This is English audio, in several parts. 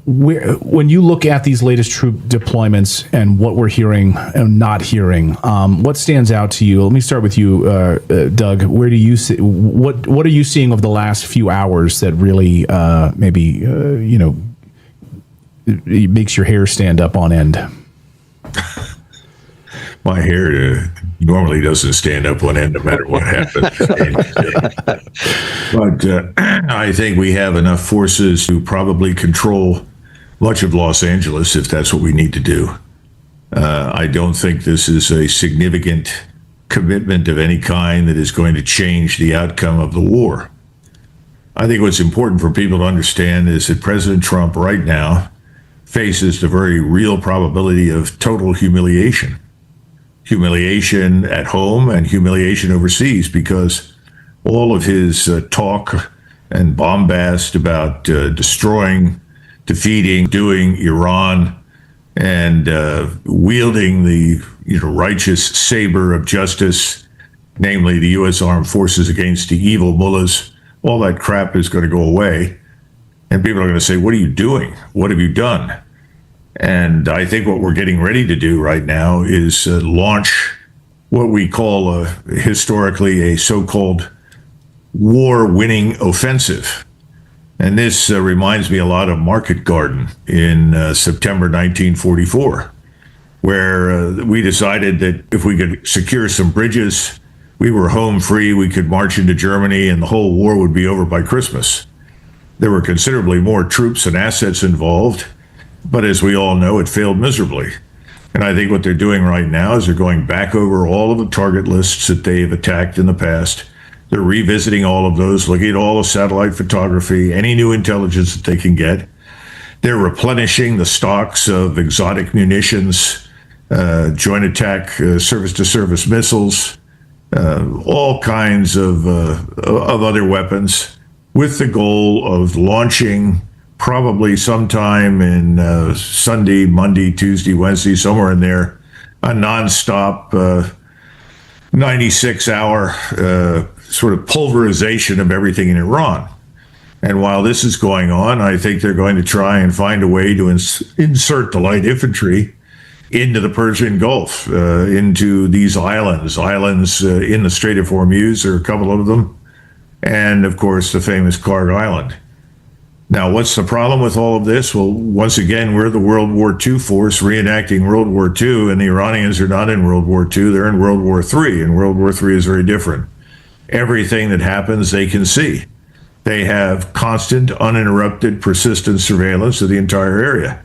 when you look at these latest troop deployments and what we're hearing and not hearing, what stands out to you? Let me start with you, Doug. Where do you see, what are you seeing over the last few hours that really it makes your hair stand up on end? My hair normally doesn't stand up on end no matter what happens. But I think we have enough forces to probably control much of Los Angeles if that's what we need to do. I don't think this is a significant commitment of any kind that is going to change the outcome of the war. I think what's important for people to understand is that President Trump right now faces the very real probability of total humiliation. Humiliation at home and humiliation overseas, because all of his talk and bombast about destroying, defeating, doing Iran, and wielding the righteous saber of justice, namely the U.S. Armed Forces against the evil mullahs, all that crap is going to go away. And people are going to say, what are you doing? What have you done? And I think what we're getting ready to do right now is launch what we call historically a so-called war-winning offensive. And this reminds me a lot of Market Garden in September 1944, where we decided that if we could secure some bridges, we were home free, we could march into Germany, and the whole war would be over by Christmas. There were considerably more troops and assets involved, but as we all know, it failed miserably. And I think what they're doing right now is they're going back over all of the target lists that they've attacked in the past. They're revisiting all of those, looking at all the satellite photography, any new intelligence that they can get. They're replenishing the stocks of exotic munitions, joint attack, surface-to-surface missiles, all kinds of other weapons, with the goal of launching probably sometime in Sunday, Monday, Tuesday, Wednesday, somewhere in there, a nonstop 96-hour sort of pulverization of everything in Iran. And while this is going on, I think they're going to try and find a way to insert the light infantry into the Persian Gulf, into these islands in the Strait of Hormuz, there are a couple of them, and of course the famous Karg Island. Now, what's the problem with all of this? Well, once again, we're the World War II force reenacting World War II, and the Iranians are not in World War II, they're in World War III, and World War III is very different. Everything that happens, they can see. They have constant, uninterrupted, persistent surveillance of the entire area.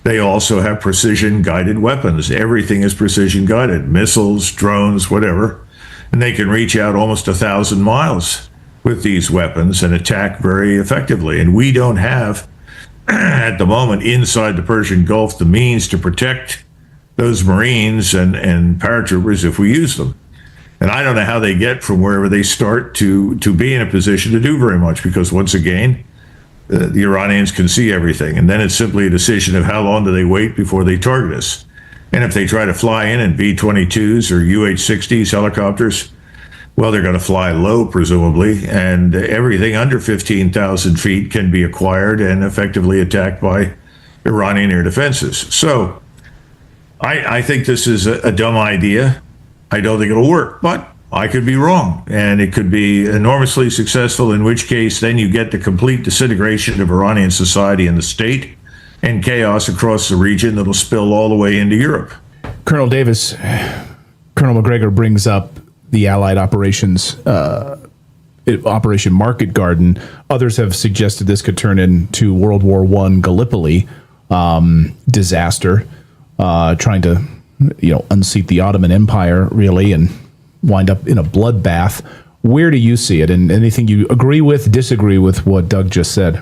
They also have precision-guided weapons. Everything is precision-guided, missiles, drones, whatever, and they can reach out almost 1,000 miles with these weapons and attack very effectively. And we don't have, at the moment, inside the Persian Gulf, the means to protect those Marines and paratroopers if we use them. And I don't know how they get from wherever they start to be in a position to do very much, because once again, the Iranians can see everything. And then it's simply a decision of how long do they wait before they target us. And if they try to fly in B-22s or UH-60s helicopters, well, they're going to fly low, presumably, and everything under 15,000 feet can be acquired and effectively attacked by Iranian air defenses. So I think this is a dumb idea. I don't think it'll work, but I could be wrong, and it could be enormously successful, in which case then you get the complete disintegration of Iranian society and the state and chaos across the region that'll spill all the way into Europe. Colonel Davis, Colonel Macgregor brings up the Allied operations, Operation Market Garden. Others have suggested this could turn into World War I Gallipoli disaster, trying to unseat the Ottoman Empire, really, and wind up in a bloodbath. Where do you see it? And anything you agree with, disagree with what Doug just said?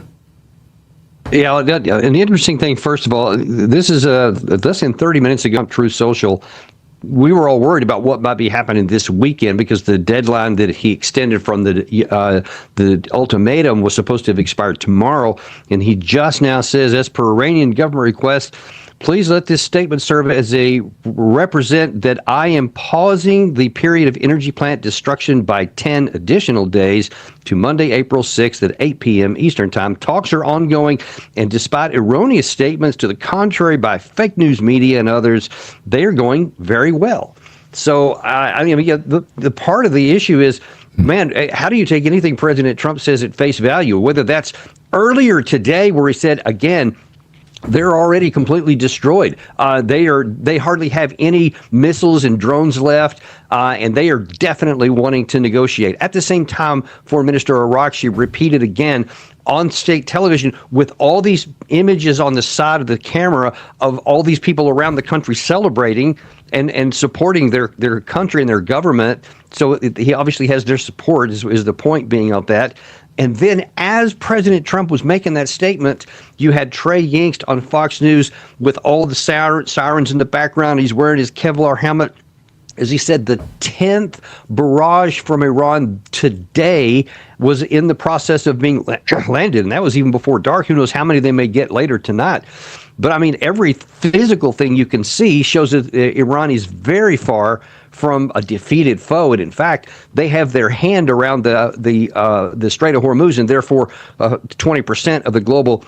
Yeah, and the interesting thing, first of all, this is less than 30 minutes ago on Truth Social. We were all worried about what might be happening this weekend, because the deadline that he extended from the ultimatum was supposed to have expired tomorrow, and he just now says, as per Iranian government request, Please let this statement serve as a represent that I am pausing the period of energy plant destruction by 10 additional days to Monday, April 6th at 8 p.m. Eastern Time. Talks are ongoing, and despite erroneous statements to the contrary by fake news media and others, they are going very well. So, I mean, the part of the issue is, man, how do you take anything President Trump says at face value? Whether that's earlier today where he said, again, they're already completely destroyed. They hardly have any missiles and drones left, and they are definitely wanting to negotiate. At the same time, Foreign Minister Arakci repeated again on state television with all these images on the side of the camera of all these people around the country celebrating and supporting their country and their government. So he obviously has their support, is the point being of that. And then as President Trump was making that statement, you had Trey Yingst on Fox News with all the sirens in the background. He's wearing his Kevlar helmet. As he said, the 10th barrage from Iran today was in the process of being landed. And that was even before dark. Who knows how many they may get later tonight. But I mean, every physical thing you can see shows that Iran is very far from a defeated foe. And in fact, they have their hand around the Strait of Hormuz, and therefore 20% of the global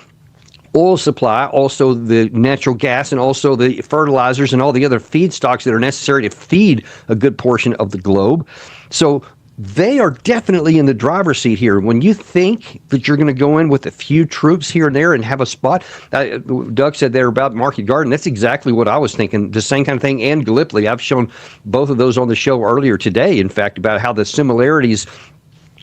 oil supply, also the natural gas, and also the fertilizers and all the other feedstocks that are necessary to feed a good portion of the globe. So they are definitely in the driver's seat here. When you think that you're going to go in with a few troops here and there and have a spot, Doug said there about Market Garden. That's exactly what I was thinking. The same kind of thing. And Gallipoli. I've shown both of those on the show earlier today, in fact, about how the similarities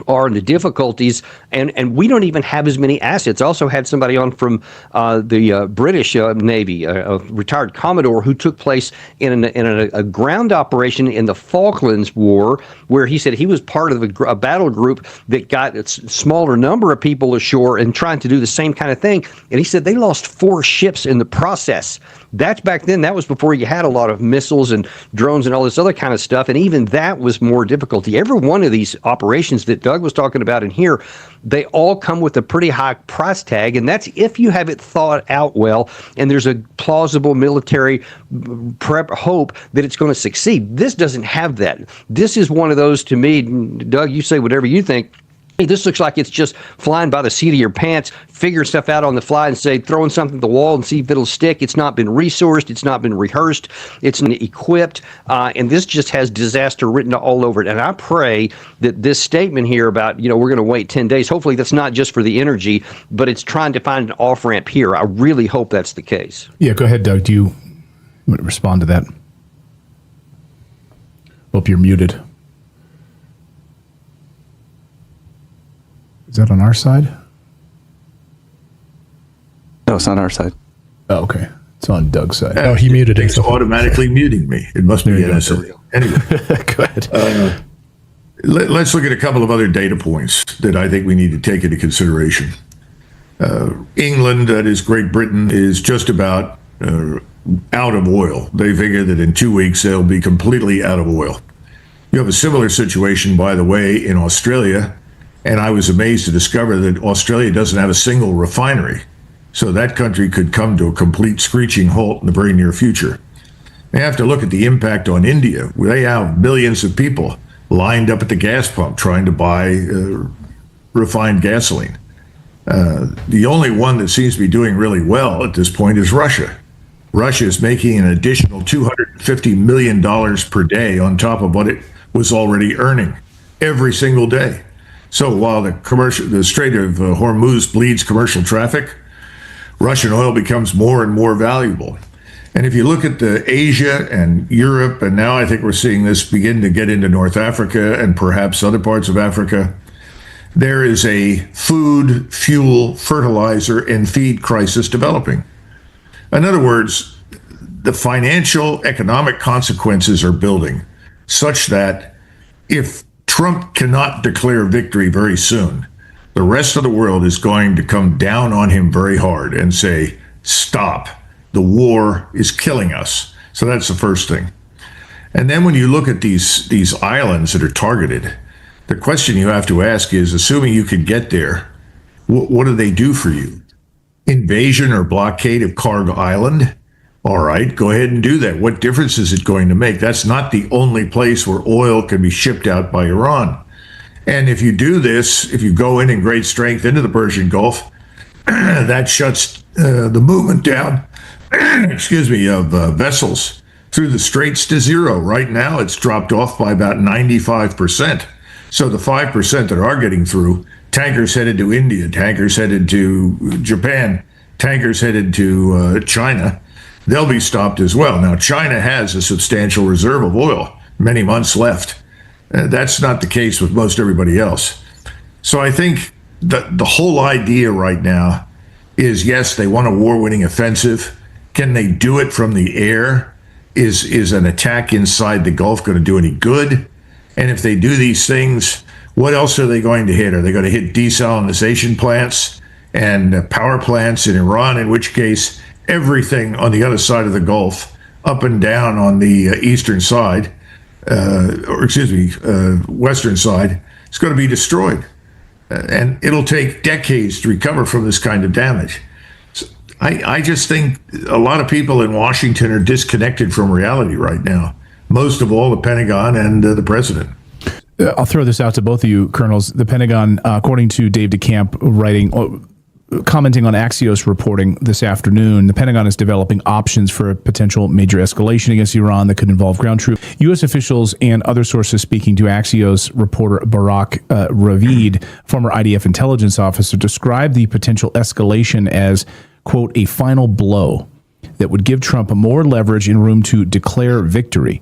are and the difficulties, and we don't even have as many assets. I also had somebody on from the British Navy, a retired Commodore, who took place in a ground operation in the Falklands War, where he said he was part of a battle group that got a smaller number of people ashore and trying to do the same kind of thing. And he said they lost 4 ships in the process. That's back then. That was before you had a lot of missiles and drones and all this other kind of stuff. And even that was more difficulty. Every one of these operations that Doug was talking about in here, they all come with a pretty high price tag. And that's if you have it thought out well and there's a plausible military prep hope that it's going to succeed. This doesn't have that. This is one of those, to me, Doug, you say whatever you think. This looks like it's just flying by the seat of your pants, figuring stuff out on the fly and say, throwing something at the wall and see if it'll stick. It's not been resourced. It's not been rehearsed. It's not equipped. And this just has disaster written all over it. And I pray that this statement here about, we're going to wait 10 days, hopefully that's not just for the energy, but it's trying to find an off-ramp here. I really hope that's the case. Yeah, go ahead, Doug. Do you want to respond to that? Hope you're muted. Is that on our side? No, it's on our side. Oh, okay. It's on Doug's side. Oh, he muted It's himself. automatically muting me. It must be NSA. Anyway, Go ahead. let's look at a couple of other data points that I think we need to take into consideration. England, that is Great Britain, is just about out of oil. They figure that in 2 weeks they'll be completely out of oil. You have a similar situation, by the way, in Australia. And I was amazed to discover that Australia doesn't have a single refinery. So that country could come to a complete screeching halt in the very near future. You have to look at the impact on India, where they have millions of people lined up at the gas pump trying to buy refined gasoline. The only one that seems to be doing really well at this point is Russia. Russia is making an additional $250 million per day on top of what it was already earning every single day. So while the Strait of Hormuz bleeds commercial traffic, Russian oil becomes more and more valuable. And if you look at Asia and Europe, and now I think we're seeing this begin to get into North Africa and perhaps other parts of Africa, there is a food, fuel, fertilizer, and feed crisis developing. In other words, the financial, economic consequences are building such that if Trump cannot declare victory very soon, the rest of the world is going to come down on him very hard and say, stop, the war is killing us. So that's the first thing. And then when you look at these islands that are targeted, the question you have to ask is, assuming you could get there, what do they do for you? Invasion or blockade of Karg Island? All right, go ahead and do that. What difference is it going to make? That's not the only place where oil can be shipped out by Iran. And if you do this, if you go in great strength into the Persian Gulf, that shuts the movement down, of vessels through the straits to zero. Right now, it's dropped off by about 95%. So the 5% that are getting through, tankers headed to India, tankers headed to Japan, tankers headed to China, they'll be stopped as well. Now, China has a substantial reserve of oil, many months left. That's not the case with most everybody else. So I think the whole idea right now is, yes, they want a war-winning offensive. Can they do it from the air? Is an attack inside the Gulf going to do any good? And if they do these things, what else are they going to hit? Are they going to hit desalination plants and power plants in Iran, in which case everything on the other side of the Gulf, up and down on the eastern side, western side, is going to be destroyed. And it'll take decades to recover from this kind of damage. So I just think a lot of people in Washington are disconnected from reality right now, most of all the Pentagon and the president. I'll throw this out to both of you, Colonels. The Pentagon, according to Dave DeCamp, commenting on Axios reporting this afternoon, the Pentagon is developing options for a potential major escalation against Iran that could involve ground troops. U.S. officials and other sources speaking to Axios reporter Barak Ravid, former IDF intelligence officer, described the potential escalation as, quote, a final blow that would give Trump more leverage and room to declare victory,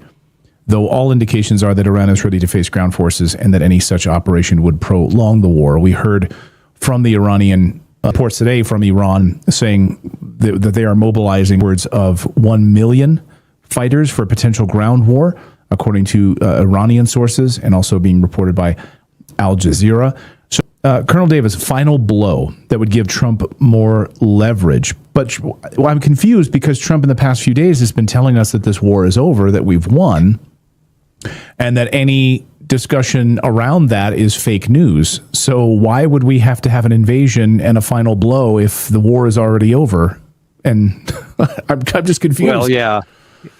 though all indications are that Iran is ready to face ground forces and that any such operation would prolong the war. We heard from the Iranian reports today from Iran saying that they are mobilizing upwards of 1 million fighters for a potential ground war, according to Iranian sources, and also being reported by Al Jazeera. So, Colonel Davis, final blow that would give Trump more leverage. But I'm confused because Trump in the past few days has been telling us that this war is over, that we've won, and that any discussion around that is fake news. So why would we have to have an invasion and a final blow if the war is already over? And I'm just confused. Well, yeah.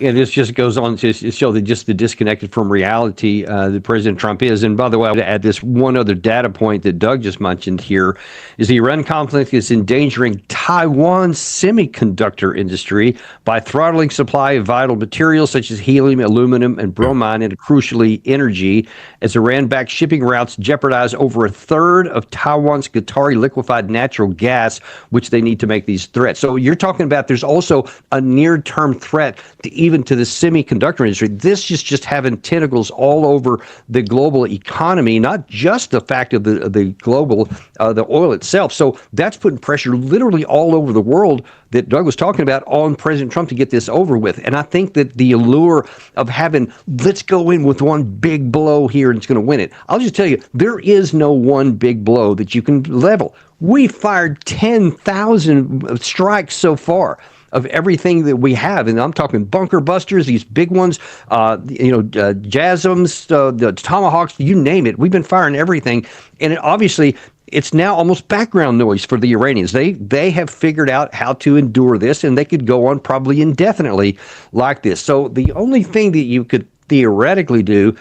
And this just goes on to show that just the disconnected from reality that President Trump is. And by the way, I would add this one other data point that Doug just mentioned here is the Iran conflict is endangering Taiwan's semiconductor industry by throttling supply of vital materials such as helium, aluminum, and bromine, and crucially energy, as Iran-backed shipping routes jeopardize over a third of Taiwan's Qatari liquefied natural gas, which they need to make these threats. So you're talking about there's also a near-term threat even to the semiconductor industry. This is just having tentacles all over the global economy, not just the fact of the global, the oil itself. So that's putting pressure literally all over the world that Doug was talking about on President Trump to get this over with. And I think that the allure of having, let's go in with one big blow here and it's going to win it. I'll just tell you, there is no one big blow that you can level. We fired 10,000 strikes so far of everything that we have. And I'm talking bunker busters, these big ones, JASSMs, the Tomahawks, you name it. We've been firing everything. And obviously, it's now almost background noise for the Iranians. They have figured out how to endure this, and they could go on probably indefinitely like this. So the only thing that you could theoretically do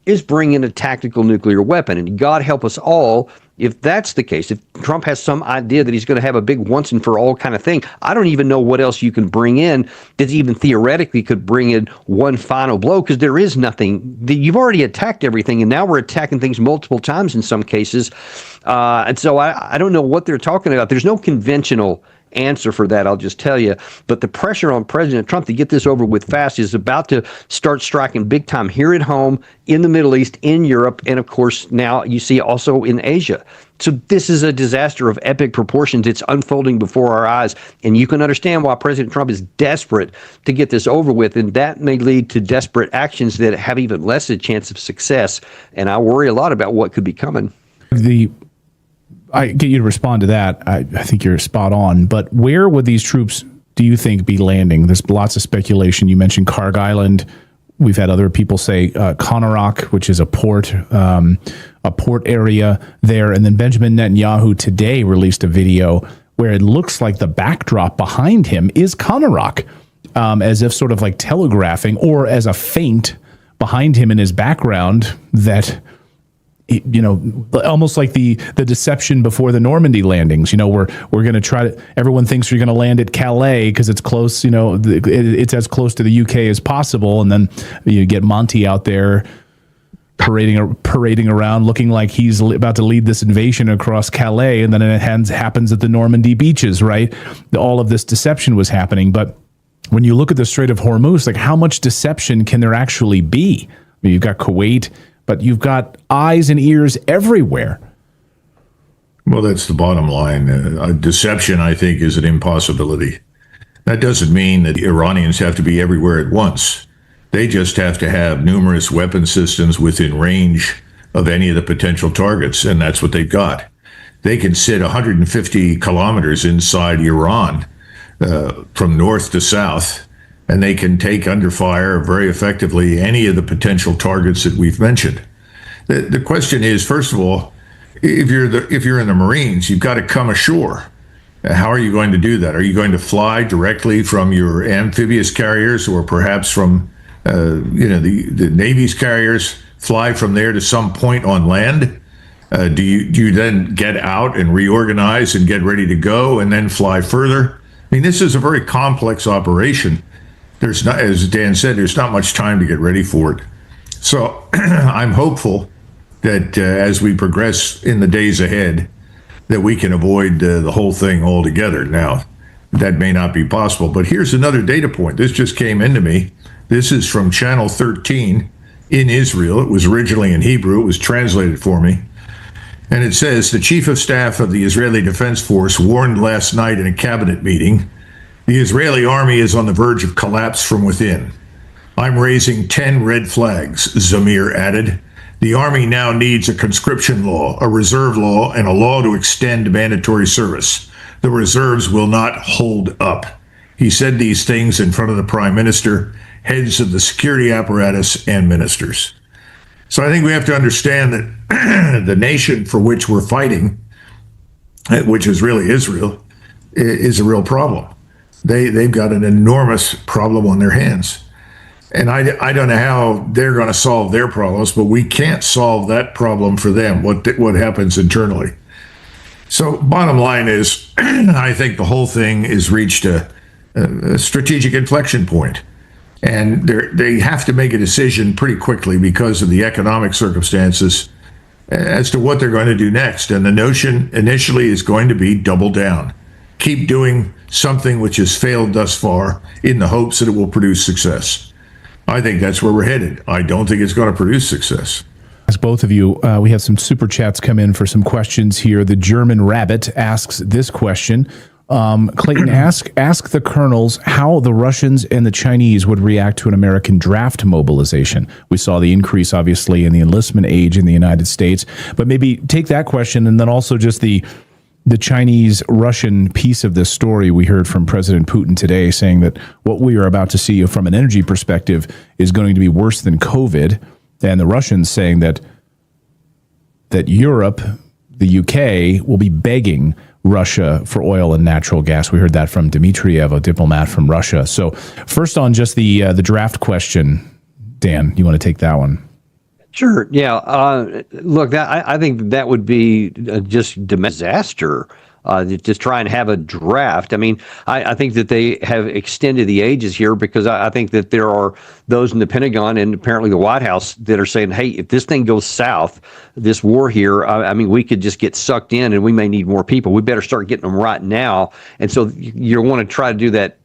is bring in a tactical nuclear weapon. And God help us all if that's the case. If Trump has some idea that he's going to have a big once and for all kind of thing, I don't even know what else you can bring in that even theoretically could bring in one final blow, because there is nothing. You've already attacked everything, and now we're attacking things multiple times in some cases. And so I don't know what they're talking about. There's no conventional answer for that, I'll just tell you. But the pressure on President Trump to get this over with fast is about to start striking big time here at home, in the Middle East, in Europe, and of course now you see also in Asia. So this is a disaster of epic proportions. It's unfolding before our eyes, and you can understand why President Trump is desperate to get this over with, and that may lead to desperate actions that have even less a chance of success. And I worry a lot about what could be coming. I get you to respond to that. I think you're spot on. But where would these troops, do you think, be landing? There's lots of speculation. You mentioned Karg Island. We've had other people say Konarak, which is a port area there. And then Benjamin Netanyahu today released a video where it looks like the backdrop behind him is Konarak. as if sort of like telegraphing or as a feint behind him in his background that, almost like the deception before the Normandy landings. We're going to try to. Everyone thinks you're going to land at Calais because it's close. It's as close to the UK as possible, and then you get Monty out there parading around, looking like he's about to lead this invasion across Calais, and then it happens at the Normandy beaches. Right, all of this deception was happening, but when you look at the Strait of Hormuz, like how much deception can there actually be? I mean, you've got Kuwait, but you've got eyes and ears everywhere. Well, that's the bottom line. Deception, I think, is an impossibility. That doesn't mean that the Iranians have to be everywhere at once. They just have to have numerous weapon systems within range of any of the potential targets, and that's what they've got. They can sit 150 kilometers inside Iran from north to south, and they can take under fire very effectively any of the potential targets that we've mentioned. The question is, first of all, if you're in the Marines, you've got to come ashore. How are you going to do that? Are you going to fly directly from your amphibious carriers, or perhaps from the Navy's carriers, fly from there to some point on land? Do you then get out and reorganize and get ready to go and then fly further? I mean, this is a very complex operation. There's not, as Dan said, there's not much time to get ready for it. So I'm hopeful that as we progress in the days ahead, that we can avoid the whole thing altogether. Now, that may not be possible, but here's another data point. This just came into me. This is from Channel 13 in Israel. It was originally in Hebrew. It was translated for me. And it says, the chief of staff of the Israeli Defense Force warned last night in a cabinet meeting, the Israeli army is on the verge of collapse from within. I'm raising 10 red flags, Zamir added. The army now needs a conscription law, a reserve law, and a law to extend mandatory service. The reserves will not hold up. He said these things in front of the prime minister, heads of the security apparatus, and ministers. So I think we have to understand that the nation for which we're fighting, which is really Israel, is a real problem. They've got an enormous problem on their hands. And I don't know how they're going to solve their problems, but we can't solve that problem for them, what happens internally. So bottom line is, I think the whole thing has reached a strategic inflection point. And they have to make a decision pretty quickly because of the economic circumstances as to what they're going to do next. And the notion initially is going to be double down. Keep doing something which has failed thus far in the hopes that it will produce success. I think that's where we're headed. I don't think it's going to produce success. As both of you, we have some super chats come in for some questions here. The German Rabbit asks this question. Clayton, ask the colonels how the Russians and the Chinese would react to an American draft mobilization. We saw the increase, obviously, in the enlistment age in the United States, but maybe take that question and then also just the Chinese-Russian piece of this story. We heard from President Putin today saying that what we are about to see from an energy perspective is going to be worse than COVID, and the Russians saying that Europe, the UK, will be begging Russia for oil and natural gas. We heard that from Dmitriev, a diplomat from Russia. So first on just the draft question, Dan, you want to take that one? Sure. Yeah. Look, I think that would be just disaster. Just try and have a draft. I mean, I think that they have extended the ages here because I think that there are those in the Pentagon and apparently the White House that are saying, hey, if this thing goes south, this war here, I mean, we could just get sucked in and we may need more people. We better start getting them right now. And so you want to try to do that,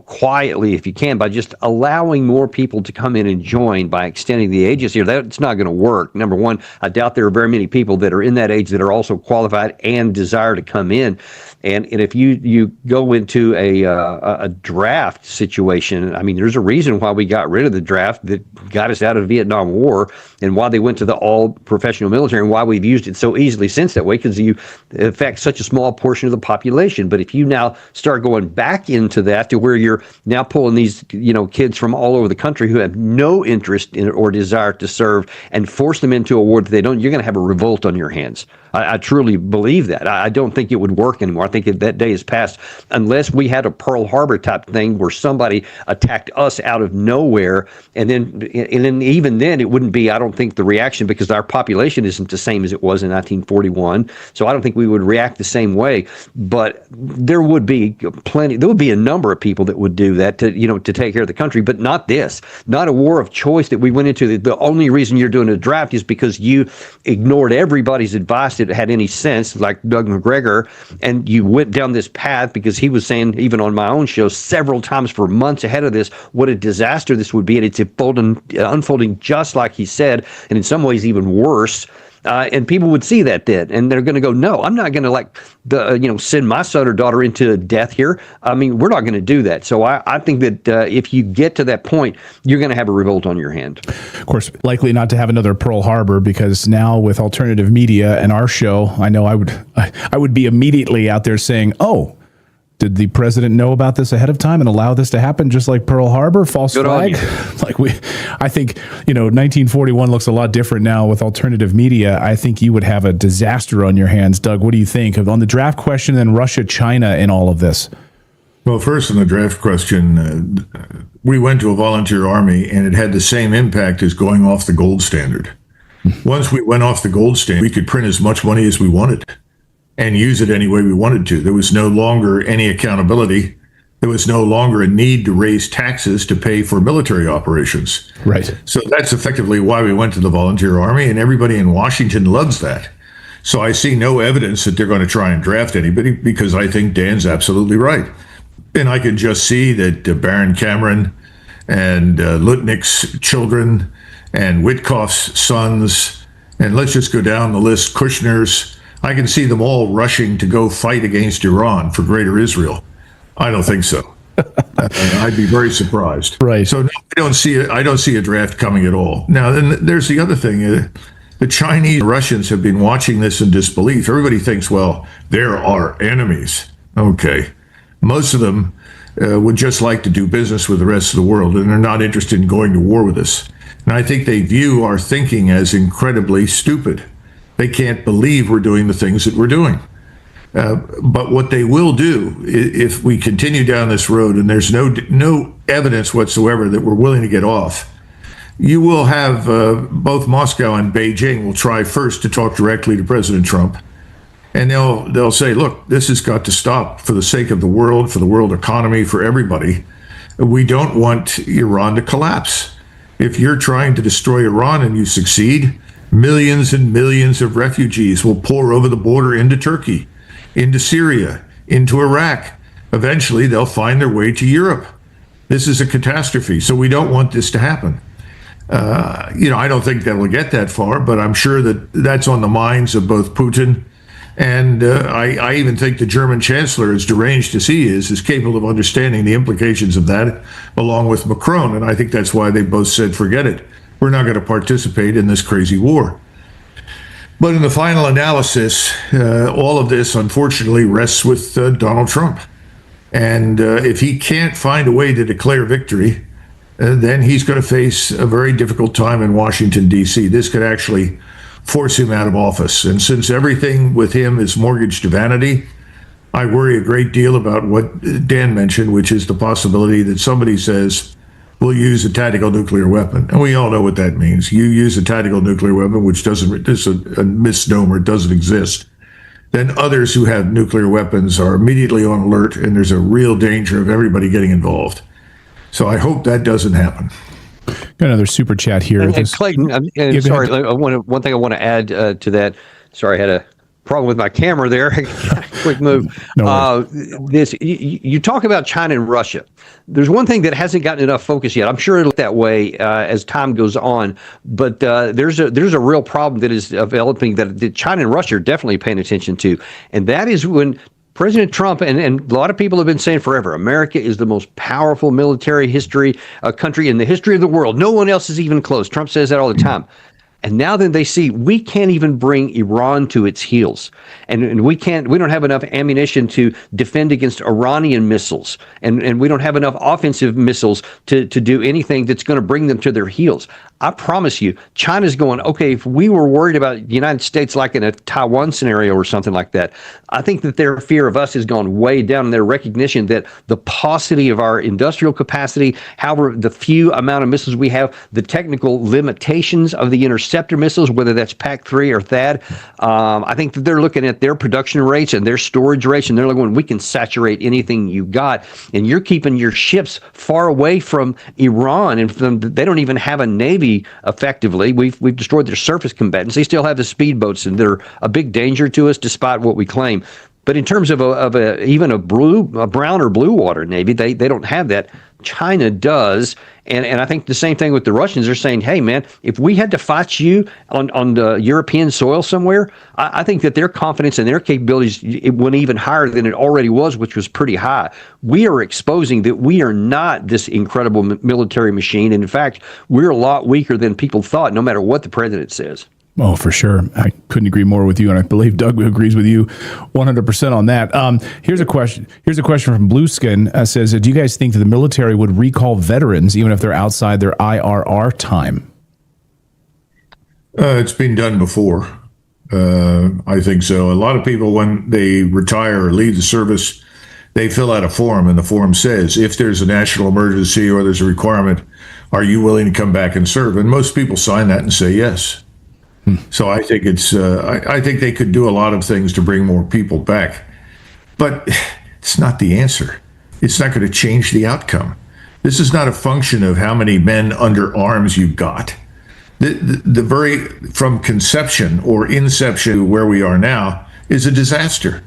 quietly if you can, by just allowing more people to come in and join by extending the ages here. That's not going to work. Number one, I doubt there are very many people that are in that age that are also qualified and desire to come in. And if you go into a draft situation, I mean, there's a reason why we got rid of the draft that got us out of the Vietnam War, and why they went to the all professional military, and why we've used it so easily since that way, because you affect such a small portion of the population. But if you now start going back into that to where you're now pulling these kids from all over the country who have no interest in or desire to serve and force them into a war that they don't, you're going to have a revolt on your hands. I truly believe that. I don't think it would work anymore. I think that day has passed unless we had a Pearl Harbor type thing where somebody attacked us out of nowhere. And then even then, it wouldn't be, I don't think, the reaction, because our population isn't the same as it was in 1941. So I don't think we would react the same way. But there would be a number of people that would do that to take care of the country, but not this, not a war of choice that we went into. The only reason you're doing a draft is because you ignored everybody's advice that had any sense, like Doug Macgregor, and you went down this path because he was saying, even on my own show several times for months ahead of this, what a disaster this would be. And it's unfolding just like he said, and in some ways even worse. And people would see that then, and they're going to go, no, I'm not going to send my son or daughter into death here. I mean, we're not going to do that. So I think that if you get to that point, you're going to have a revolt on your hand. Of course, likely not to have another Pearl Harbor, because now with alternative media and our show, I know I would be immediately out there saying, oh, did the president know about this ahead of time and allow this to happen, just like Pearl Harbor? False flag. I think 1941 looks a lot different now with alternative media. I think you would have a disaster on your hands, Doug. What do you think on the draft question and Russia, China, in all of this? Well, first on the draft question, we went to a volunteer army, and it had the same impact as going off the gold standard. Once we went off the gold standard, we could print as much money as we wanted and use it any way we wanted to. There was no longer any accountability. There was no longer a need to raise taxes to pay for military operations. Right. So that's effectively why we went to the volunteer army, and everybody in Washington loves that. So I see no evidence that they're going to try and draft anybody, because I think Dan's absolutely right. And I can just see that Baron Cameron and Lutnick's children and Witkoff's sons, and let's just go down the list, Kushner's, I can see them all rushing to go fight against Iran for Greater Israel. I don't think so. I'd be very surprised. Right. So no, I don't see a draft coming at all. Now, then there's the other thing. The Chinese and Russians have been watching this in disbelief. Everybody thinks, well, they're our enemies. Okay. Most of them would just like to do business with the rest of the world, and they're not interested in going to war with us. And I think they view our thinking as incredibly stupid. They can't believe we're doing the things that we're doing. But what they will do, if we continue down this road, and there's no evidence whatsoever that we're willing to get off, you will have both Moscow and Beijing will try first to talk directly to President Trump. And they'll say, look, this has got to stop for the sake of the world, for the world economy, for everybody. We don't want Iran to collapse. If you're trying to destroy Iran and you succeed, millions and millions of refugees will pour over the border into Turkey, into Syria, into Iraq. Eventually, they'll find their way to Europe. This is a catastrophe, so we don't want this to happen. I don't think that will get that far, but I'm sure that that's on the minds of both Putin and I even think the German chancellor, as deranged as he is capable of understanding the implications of that, along with Macron. And I think that's why they both said, forget it. We're not going to participate in this crazy war. But in the final analysis, all of this, unfortunately, rests with Donald Trump. And if he can't find a way to declare victory, then he's going to face a very difficult time in Washington, D.C. This could actually force him out of office. And since everything with him is mortgaged to vanity, I worry a great deal about what Dan mentioned, which is the possibility that somebody says, we'll use a tactical nuclear weapon. And we all know what that means. You use a tactical nuclear weapon, which is a misnomer, doesn't exist. Then others who have nuclear weapons are immediately on alert, and there's a real danger of everybody getting involved. So I hope that doesn't happen. Got another super chat here. And Clayton, sorry, one thing I want to add to that. Sorry, I had a problem with my camera there. Quick move. You talk about China and Russia. There's one thing that hasn't gotten enough focus yet. I'm sure it'll look that way as time goes on. But there's a real problem that is developing that China and Russia are definitely paying attention to, and that is when President Trump, and a lot of people have been saying forever, America is the most powerful military country in the history of the world. No one else is even close. Trump says that all the time. And now then they see we can't even bring Iran to its heels. And we don't have enough ammunition to defend against Iranian missiles. And we don't have enough offensive missiles to do anything that's going to bring them to their heels. I promise you, China's going, okay, if we were worried about the United States like in a Taiwan scenario or something like that, I think that their fear of us has gone way down in their recognition that the paucity of our industrial capacity, however, the few amount of missiles we have, the technical limitations of the interceptor missiles, whether that's PAC-3 or THAAD, I think that they're looking at their production rates and their storage rates, and they're like, we can saturate anything you got, and you're keeping your ships far away from Iran, and they don't even have a navy effectively. We've destroyed their surface combatants. They still have the speedboats, and they're a big danger to us despite what we claim. But in terms of even a brown or blue water navy, they don't have that. China does, and I think the same thing with the Russians. They're saying, hey man, if we had to fight you on the European soil somewhere, I think that their confidence and their capabilities, it went even higher than it already was, which was pretty high. We are exposing that we are not this incredible military machine, and in fact, we're a lot weaker than people thought, no matter what the president says. Oh, for sure. I couldn't agree more with you, and I believe Doug agrees with you 100% on that. Here's a question. Here's a question from Blueskin. Says, do you guys think that the military would recall veterans even if they're outside their IRR time? It's been done before. I think so. A lot of people, when they retire or leave the service, they fill out a form, and the form says, if there's a national emergency or there's a requirement, are you willing to come back and serve? And most people sign that and say yes. So I think I think they could do a lot of things to bring more people back, but it's not the answer. It's not going to change the outcome. This is not a function of how many men under arms you've got. The very, from conception or inception to where we are now is a disaster.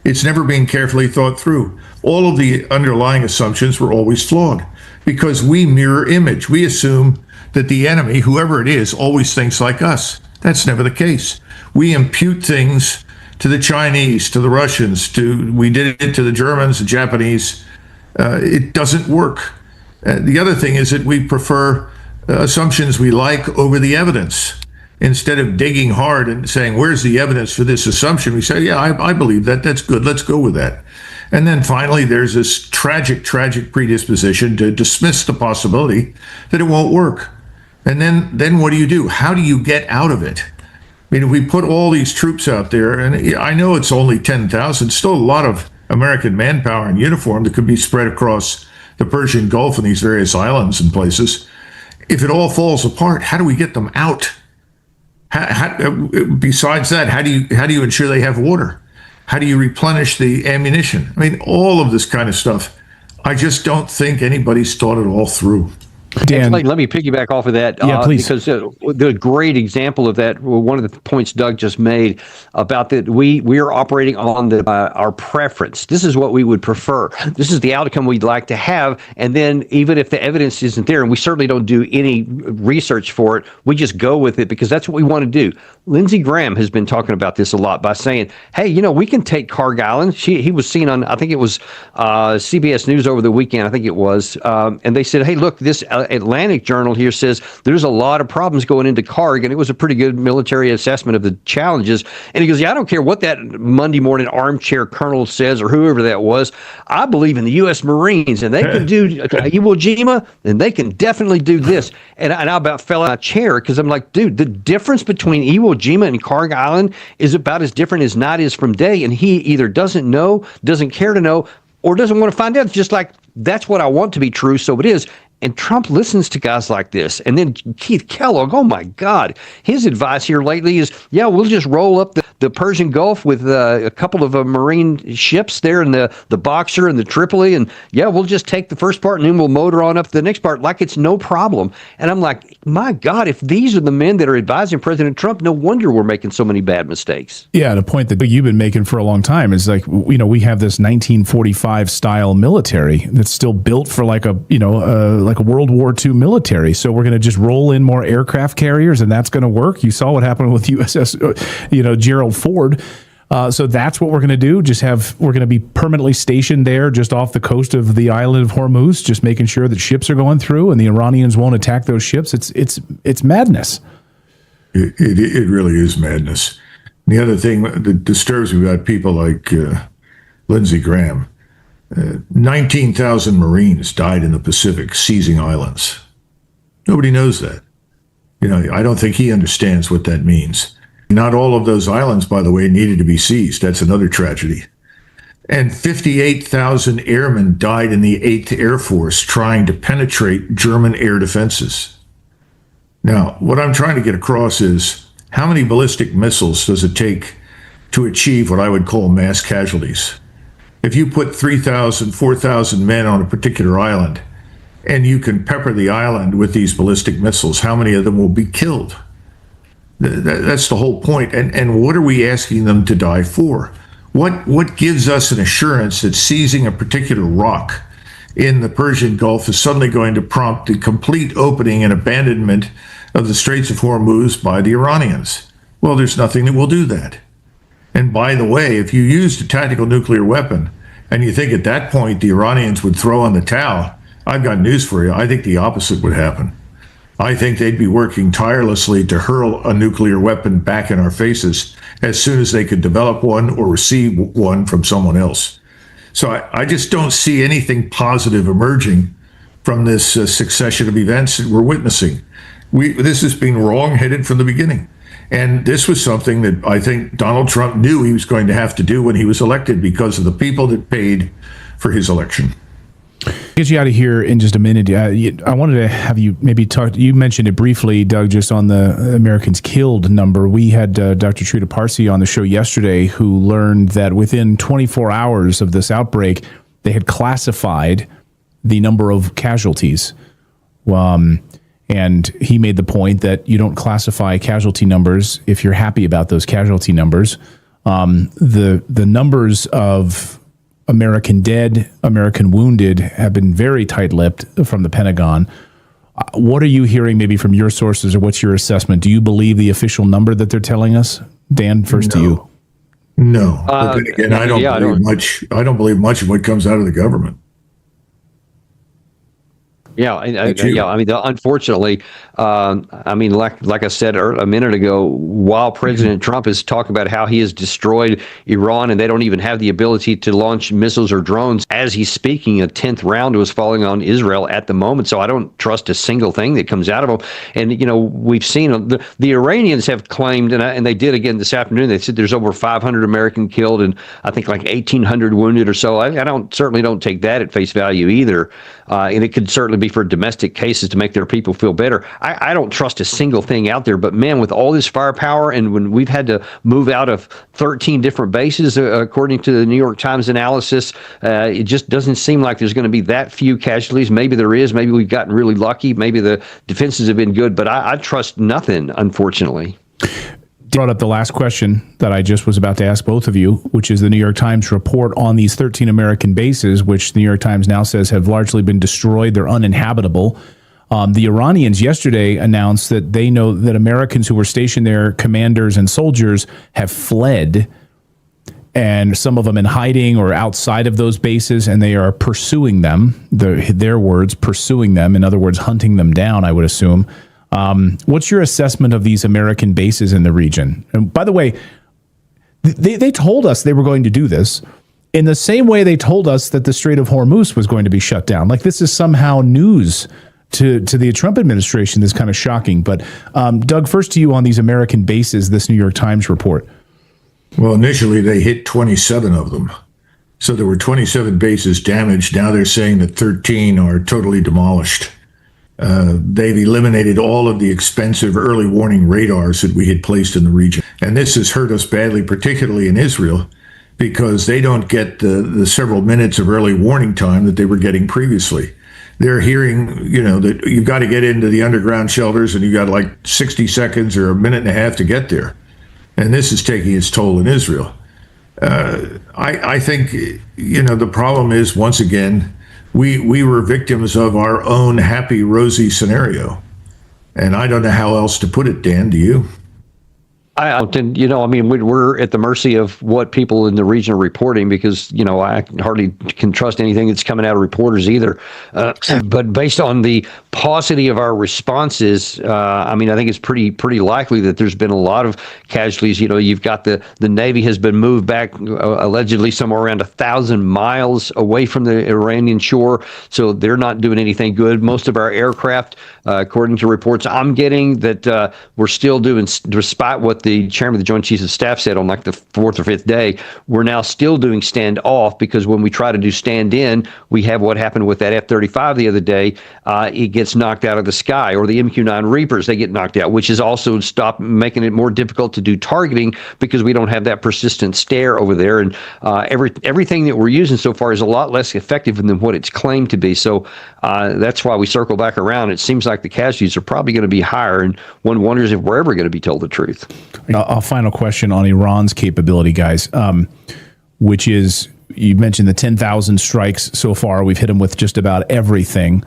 It's never been carefully thought through. All of the underlying assumptions were always flawed because we mirror image. We assume that the enemy, whoever it is, always thinks like us. That's never the case. We impute things to the Chinese, to the Russians, we did it to the Germans, the Japanese. It doesn't work. The other thing is that we prefer assumptions we like over the evidence. Instead of digging hard and saying, where's the evidence for this assumption? We say, yeah, I believe that. That's good. Let's go with that. And then finally, there's this tragic predisposition to dismiss the possibility that it won't work. And then what do? How do you get out of it? I mean, if we put all these troops out there, and I know it's only 10,000, still a lot of American manpower in uniform that could be spread across the Persian Gulf and these various islands and places. If it all falls apart, how do we get them out? Besides that, how do you ensure they have water? How do you replenish the ammunition? I mean, all of this kind of stuff. I just don't think anybody's thought it all through. Dan, let me piggyback off of that. Yeah, please. Because the great example of that, one of the points Doug just made about that we are operating on our preference. This is what we would prefer. This is the outcome we'd like to have. And then even if the evidence isn't there, and we certainly don't do any research for it, we just go with it because that's what we want to do. Lindsey Graham has been talking about this a lot by saying, hey, we can take Carg Island. He was seen on, I think it was CBS News over the weekend, I think it was. And they said, hey, look, this Atlantic Journal here says there's a lot of problems going into Carg, and it was a pretty good military assessment of the challenges. And he goes, yeah, I don't care what that Monday morning armchair colonel says or whoever that was. I believe in the U.S. Marines, and they can do Iwo Jima, and they can definitely do this. And I about fell out of my chair because I'm like, dude, the difference between Iwo Jima and Carg Island is about as different as night is from day. And he either doesn't know, doesn't care to know, or doesn't want to find out. It's just like, that's what I want to be true, so it is. And Trump listens to guys like this. And then Keith Kellogg, oh my God, his advice here lately is, yeah, we'll just roll up the Persian Gulf with a couple of Marine ships there in the Boxer and the Tripoli. And yeah, we'll just take the first part and then we'll motor on up to the next part like it's no problem. And I'm like, my God, if these are the men that are advising President Trump, no wonder we're making so many bad mistakes. Yeah, the point that you've been making for a long time is like, we have this 1945 style military that's still built for like a World War II military. So we're going to just roll in more aircraft carriers and that's going to work. You saw what happened with USS, Gerald Ford. So that's what we're going to do. We're going to be permanently stationed there just off the coast of the island of Hormuz, just making sure that ships are going through and the Iranians won't attack those ships. It's madness. It really is madness. The other thing that disturbs me about people like Lindsey Graham, 19,000 Marines died in the Pacific seizing islands. Nobody knows that. I don't think he understands what that means. Not all of those islands, by the way, needed to be seized. That's another tragedy. And 58,000 airmen died in the 8th Air Force trying to penetrate German air defenses. Now, what I'm trying to get across is how many ballistic missiles does it take to achieve what I would call mass casualties? If you put 3,000, 4,000 men on a particular island, and you can pepper the island with these ballistic missiles, how many of them will be killed? That's the whole point. And what are we asking them to die for? What gives us an assurance that seizing a particular rock in the Persian Gulf is suddenly going to prompt the complete opening and abandonment of the Straits of Hormuz by the Iranians? Well, there's nothing that will do that. And by the way, if you used a tactical nuclear weapon and you think at that point the Iranians would throw in the towel, I've got news for you. I think the opposite would happen. I think they'd be working tirelessly to hurl a nuclear weapon back in our faces as soon as they could develop one or receive one from someone else. So I just don't see anything positive emerging from this succession of events that we're witnessing. This has been wrong-headed from the beginning. And this was something that I think Donald Trump knew he was going to have to do when he was elected because of the people that paid for his election. Get you out of here in just a minute. I wanted to have you maybe talk. You mentioned it briefly, Doug, just on the Americans killed number. We had Dr. Trita Parsi on the show yesterday, who learned that within 24 hours of this outbreak, they had classified the number of casualties. And he made the point that you don't classify casualty numbers if you're happy about those casualty numbers. The numbers of American dead, American wounded have been very tight-lipped from the Pentagon. What are you hearing maybe from your sources, or what's your assessment? Do you believe the official number that they're telling us? Dan, first to you. No. But then again, I don't believe much of what comes out of the government. Yeah, unfortunately, like I said a minute ago, while President Trump is talking about how he has destroyed Iran and they don't even have the ability to launch missiles or drones, as he's speaking, a 10th round was falling on Israel at the moment. So I don't trust a single thing that comes out of them. And, we've seen the Iranians have claimed, and they did again this afternoon, they said there's over 500 American killed and I think like 1,800 wounded or so. I certainly don't take that at face value either. And it could certainly be for domestic cases to make their people feel better. I don't trust a single thing out there, but man, with all this firepower, and when we've had to move out of 13 different bases, according to the New York Times analysis, it just doesn't seem like there's going to be that few casualties. Maybe there is. Maybe we've gotten really lucky. Maybe the defenses have been good, but I trust nothing, unfortunately. Brought up the last question that I just was about to ask both of you, which is the New York Times report on these 13 American bases, which the New York Times now says have largely been destroyed. They're uninhabitable. The Iranians yesterday announced that they know that Americans who were stationed there, commanders and soldiers, have fled, and some of them in hiding or outside of those bases, and they are pursuing them. Their words, pursuing them. In other words, hunting them down, I would assume. What's your assessment of these American bases in the region? And by the way, they told us they were going to do this in the same way they told us that the Strait of Hormuz was going to be shut down. Like this is somehow news to the Trump administration. That's kind of shocking. But Doug, first to you on these American bases, this New York Times report. Well, initially they hit 27 of them. So there were 27 bases damaged. Now they're saying that 13 are totally demolished. They've eliminated all of the expensive early warning radars that we had placed in the region. And this has hurt us badly, particularly in Israel, because they don't get the several minutes of early warning time that they were getting previously. They're hearing, that you've got to get into the underground shelters and you've got like 60 seconds or a minute and a half to get there. And this is taking its toll in Israel. I think, the problem is, once again, we were victims of our own happy, rosy scenario. And I don't know how else to put it, Dan, do you? I often, I mean, we're at the mercy of what people in the region are reporting because, I hardly can trust anything that's coming out of reporters either. But based on the paucity of our responses, I mean, I think it's pretty likely that there's been a lot of casualties. You've got the Navy has been moved back allegedly somewhere around 1,000 miles away from the Iranian shore. So they're not doing anything good. Most of our aircraft, according to reports I'm getting, that we're still doing, despite what the chairman of the Joint Chiefs of Staff said on like the fourth or fifth day, we're now still doing stand off because when we try to do stand in, we have what happened with that F-35 the other day. It gets knocked out of the sky, or the MQ-9 Reapers, they get knocked out, which is also making it more difficult to do targeting because we don't have that persistent stare over there. And everything that we're using so far is a lot less effective than what it's claimed to be. So that's why we circle back around. It seems like the casualties are probably going to be higher, and one wonders if we're ever going to be told the truth. A final question on Iran's capability, guys, which is, you mentioned the 10,000 strikes so far. We've hit them with just about everything.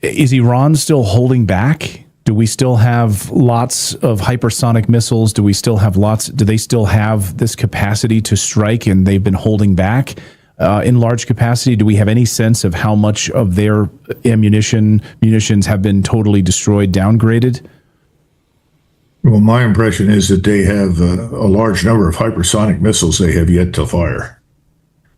Is Iran still holding back? Do we still have lots of hypersonic missiles? Do they still have this capacity to strike and they've been holding back in large capacity? Do we have any sense of how much of their munitions have been totally destroyed, downgraded? Well, my impression is that they have a large number of hypersonic missiles they have yet to fire.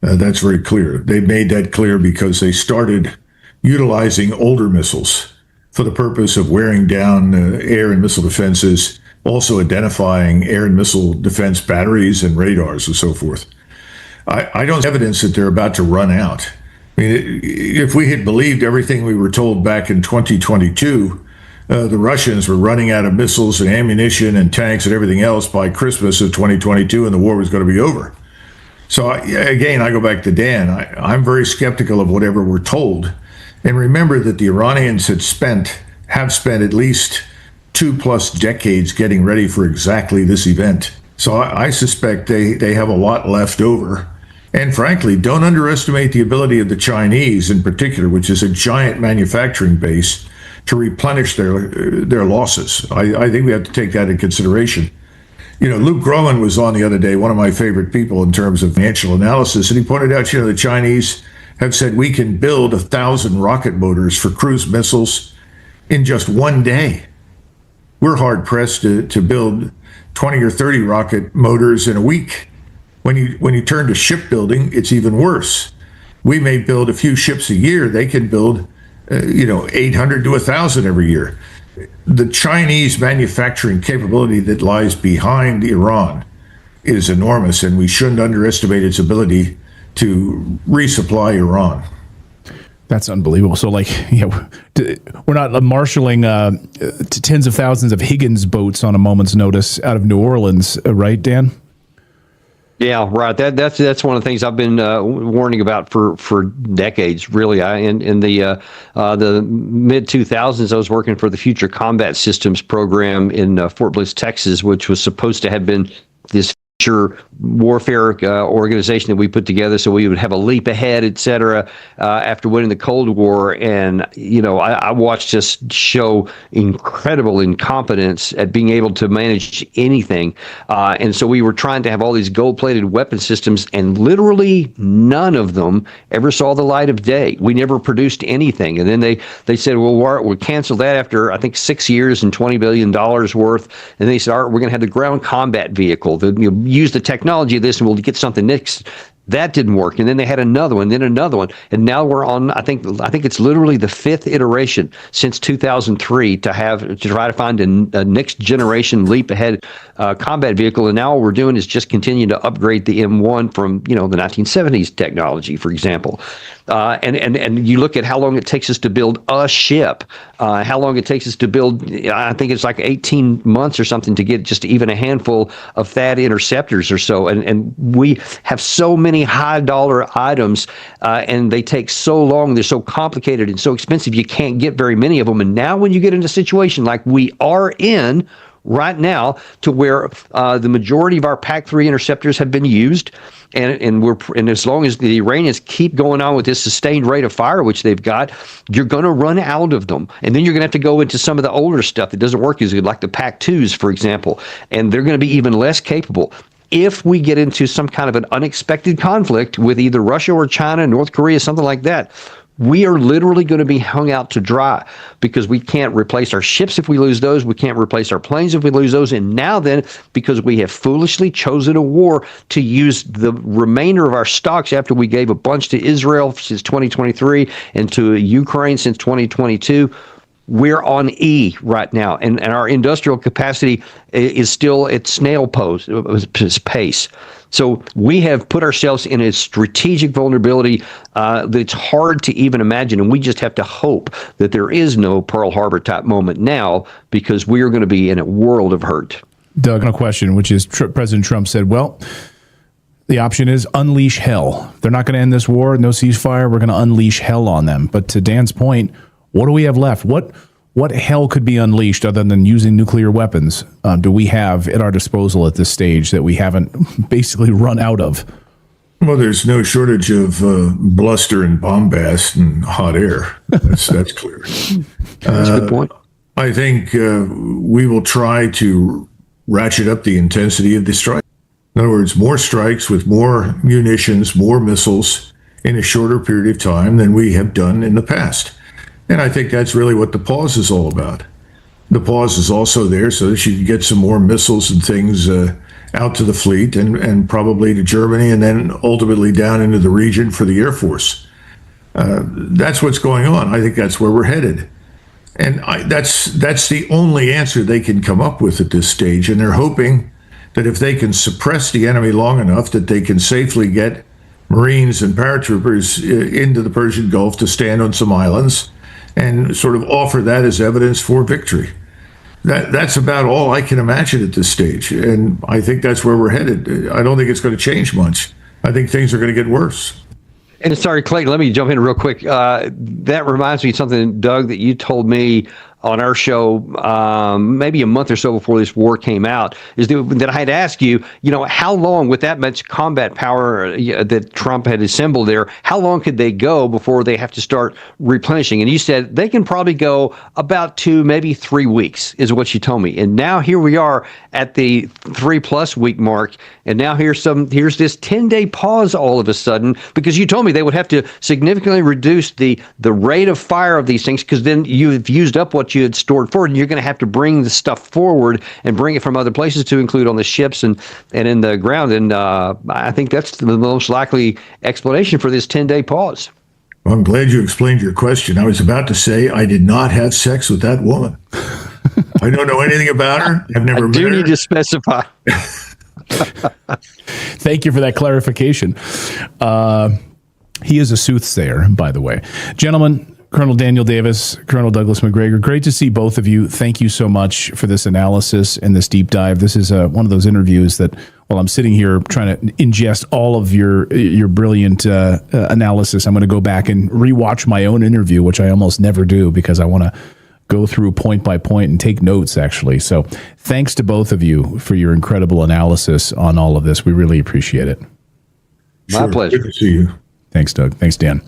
That's very clear. They made that clear because they started utilizing older missiles for the purpose of wearing down air and missile defenses, also identifying air and missile defense batteries and radars and so forth. I don't have evidence that they're about to run out. I mean, if we had believed everything we were told back in 2022, the Russians were running out of missiles and ammunition and tanks and everything else by Christmas of 2022, and the war was going to be over. So again, I go back to Dan. I'm very skeptical of whatever we're told. And remember that the Iranians have spent at least 2+ decades getting ready for exactly this event. So I suspect they have a lot left over. And frankly, don't underestimate the ability of the Chinese in particular, which is a giant manufacturing base, to replenish their losses. I think we have to take that into consideration. Luke Gromen was on the other day, one of my favorite people in terms of financial analysis, and he pointed out, the Chinese have said we can build 1,000 rocket motors for cruise missiles in just one day. We're hard pressed to build 20 or 30 rocket motors in a week. When you turn to shipbuilding, it's even worse. We may build a few ships a year. They can build 800 to 1,000 every year. The Chinese manufacturing capability that lies behind Iran is enormous, and we shouldn't underestimate its ability to resupply Iran. That's unbelievable. So, we're not marshaling tens of thousands of Higgins boats on a moment's notice out of New Orleans, right, Dan? Yeah, right. That's one of the things I've been warning about for decades. Really, in the mid 2000s, I was working for the Future Combat Systems program in Fort Bliss, Texas, which was supposed to have been this future warfare organization that we put together, so we would have a leap ahead, et cetera, after winning the Cold War. And I watched us show incredible incompetence at being able to manage anything. And so we were trying to have all these gold-plated weapon systems, and literally none of them ever saw the light of day. We never produced anything. And then they said, well, we'll cancel that after, I think, 6 years and $20 billion worth. And they said, all right, we're going to have the ground combat vehicle, use the technology of this and we'll get something next. That didn't work. And then they had another one, then another one. And now we're on, I think it's literally the 5th iteration since 2003 to try to find a next generation leap ahead combat vehicle. And now all we're doing is just continue to upgrade the M1 from, the 1970s technology, for example. And you look at how long it takes us to build a ship, how long it takes us to build, I think it's like 18 months or something to get just even a handful of THAAD interceptors or so. And we have so many high dollar items and they take so long, they're so complicated and so expensive, you can't get very many of them. And now when you get into a situation like we are in, right now to where the majority of our PAC-3 interceptors have been used. And as long as the Iranians keep going on with this sustained rate of fire, which they've got, you're going to run out of them. And then you're going to have to go into some of the older stuff that doesn't work as good, like the PAC-2s, for example. And they're going to be even less capable. If we get into some kind of an unexpected conflict with either Russia or China, North Korea, something like that, we are literally going to be hung out to dry because we can't replace our ships if we lose those. We can't replace our planes if we lose those. And now then, because we have foolishly chosen a war to use the remainder of our stocks after we gave a bunch to Israel since 2023 and to Ukraine since 2022, we're on E right now, and our industrial capacity is still at snail pace. So we have put ourselves in a strategic vulnerability that's hard to even imagine, and we just have to hope that there is no Pearl Harbor type moment now, because we are going to be in a world of hurt. Doug, no question, which is President Trump said, well, the option is unleash hell. They're not going to end this war, no ceasefire. We're going to unleash hell on them. But to Dan's point, what do we have left? What hell could be unleashed other than using nuclear weapons do we have at our disposal at this stage that we haven't basically run out of? Well, there's no shortage of bluster and bombast and hot air. That's clear. That's a good point. I think we will try to ratchet up the intensity of the strike. In other words, more strikes with more munitions, more missiles in a shorter period of time than we have done in the past. And I think that's really what the pause is all about. The pause is also there so that you can get some more missiles and things out to the fleet and probably to Germany and then ultimately down into the region for the Air Force. That's what's going on. I think that's where we're headed. And that's the only answer they can come up with at this stage. And they're hoping that if they can suppress the enemy long enough that they can safely get Marines and paratroopers into the Persian Gulf to stand on some islands and sort of offer that as evidence for victory. That's about all I can imagine at this stage. And I think that's where we're headed. I don't think it's going to change much. I think things are going to get worse. And sorry, Clayton, let me jump in real quick. That reminds me of something, Doug, that you told me on our show maybe a month or so before this war came out, is that I had asked you, how long with that much combat power that Trump had assembled there, how long could they go before they have to start replenishing? And you said they can probably go about 2, maybe 3 weeks, is what you told me. And now here we are at the 3+ week mark. And now here's this 10-day pause all of a sudden, because you told me they would have to significantly reduce the rate of fire of these things, because then you've used up what you had stored forward, and you're going to have to bring the stuff forward and bring it from other places to include on the ships and in the ground. And I think that's the most likely explanation for this 10-day pause. Well, I'm glad you explained your question. I was about to say I did not have sex with that woman. I don't know anything about her. I've never met her. I do need to specify. Thank you for that clarification. He is a soothsayer, by the way. Gentlemen, Colonel Daniel Davis, Colonel Douglas Macgregor, great to see both of you. Thank you so much for this analysis and this deep dive. This is one of those interviews that, while I'm sitting here trying to ingest all of your brilliant analysis, I'm going to go back and rewatch my own interview, which I almost never do because I want to go through point by point and take notes, actually. So thanks to both of you for your incredible analysis on all of this. We really appreciate it. My pleasure. Good to see you. Thanks, Doug. Thanks, Dan.